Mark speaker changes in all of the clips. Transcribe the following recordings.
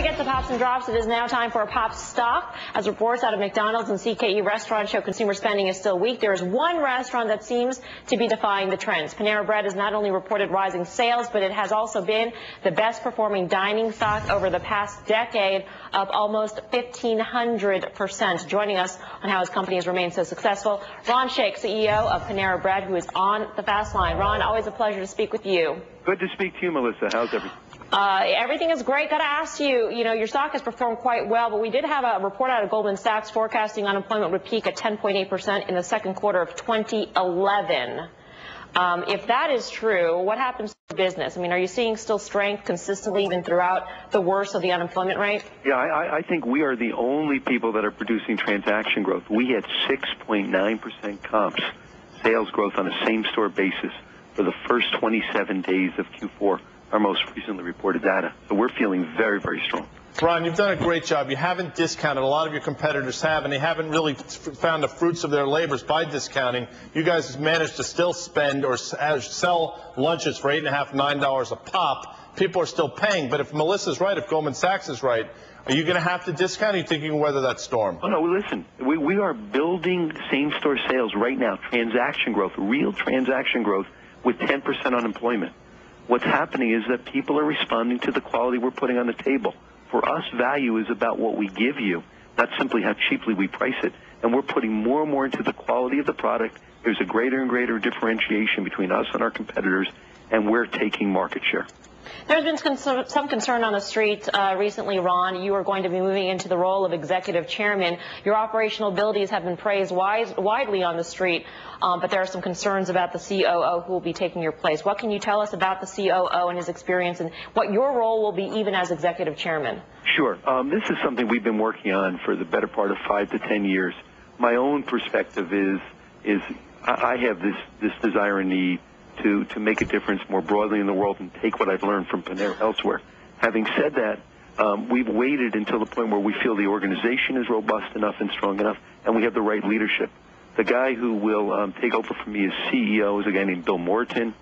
Speaker 1: we get to Pops and Drops, it is now time for a Pop Stock. As reports out of McDonald's and CKE restaurants show consumer spending is still weak, there is one restaurant that seems to be defying the trends. Panera Bread has not only reported rising sales, but it has also been the best performing dining stock over the past decade, up almost 1,500%. Joining us on how his company has remained so successful, Ron Shaich, CEO of Panera Bread, who is on the fast line. Ron, always a pleasure to speak with you.
Speaker 2: Good to speak to you, Melissa. How's everything?
Speaker 1: Everything is great. Got to ask you, your stock has performed quite well, but we did have a report out of Goldman Sachs forecasting unemployment would peak at 10.8% in the second quarter of 2011. If that is true, what happens to business? I mean, are you seeing still strength consistently even throughout the worst of the unemployment rate?
Speaker 2: Yeah, I think we are the only people that are producing transaction growth. We had 6.9% comps, sales growth on a same-store basis for the first 27 days of Q4, our most recently reported data. So we're feeling very, very strong.
Speaker 3: Ron, you've done a great job. You haven't discounted. A lot of your competitors have, and they haven't really found the fruits of their labors by discounting. You guys managed to still spend or sell lunches for $8.50, $9 a pop. People are still paying. But if Melissa's right, if Goldman Sachs is right, are you going to have to discount, or are you thinking whether that storm?
Speaker 2: Oh, no, listen. We are building same-store sales right now, transaction growth, real transaction growth with 10% unemployment. What's happening is that people are responding to the quality we're putting on the table. For us, value is about what we give you, not simply how cheaply we price it. And we're putting more and more into the quality of the product. There's a greater and greater differentiation between us and our competitors, and we're taking market share.
Speaker 1: There's been some concern on the street recently, Ron. You are going to be moving into the role of executive chairman. Your operational abilities have been praised widely on the street, but there are some concerns about the COO who will be taking your place. What can you tell us about the COO and his experience and what your role will be even as executive chairman?
Speaker 2: Sure. This is something we've been working on for the better part of 5 to 10 years. My own perspective is I have this desire and need to make a difference more broadly in the world and take what I've learned from Panera elsewhere. Having said that, we've waited until the point where we feel the organization is robust enough and strong enough, and we have the right leadership. The guy who will take over from me as CEO is a guy named Bill Morton.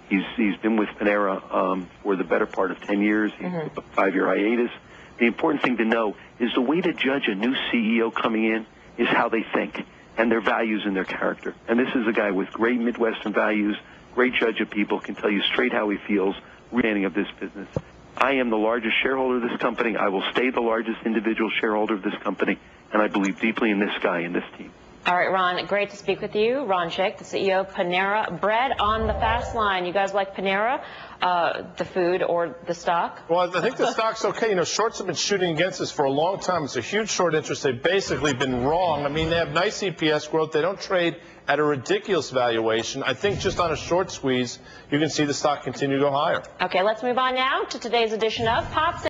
Speaker 2: He's been with Panera for the better part of 10 years. He's a 5-year hiatus. The important thing to know is the way to judge a new CEO coming in is how they think and their values and their character. And this is a guy with great Midwestern values, great judge of people, can tell you straight how he feels, understanding of this business. I am the largest shareholder of this company. I will stay the largest individual shareholder of this company, and I believe deeply in this guy and this team.
Speaker 1: All right, Ron, great to speak with you. Ron Shaich, the CEO of Panera Bread on the fast line. You guys like Panera, the food or the stock?
Speaker 3: Well, I think the stock's okay. Shorts have been shooting against us for a long time. It's a huge short interest. They've basically been wrong. I mean, they have nice EPS growth. They don't trade at a ridiculous valuation. I think just on a short squeeze, you can see the stock continue to go higher.
Speaker 1: Okay, let's move on now to today's edition of Pops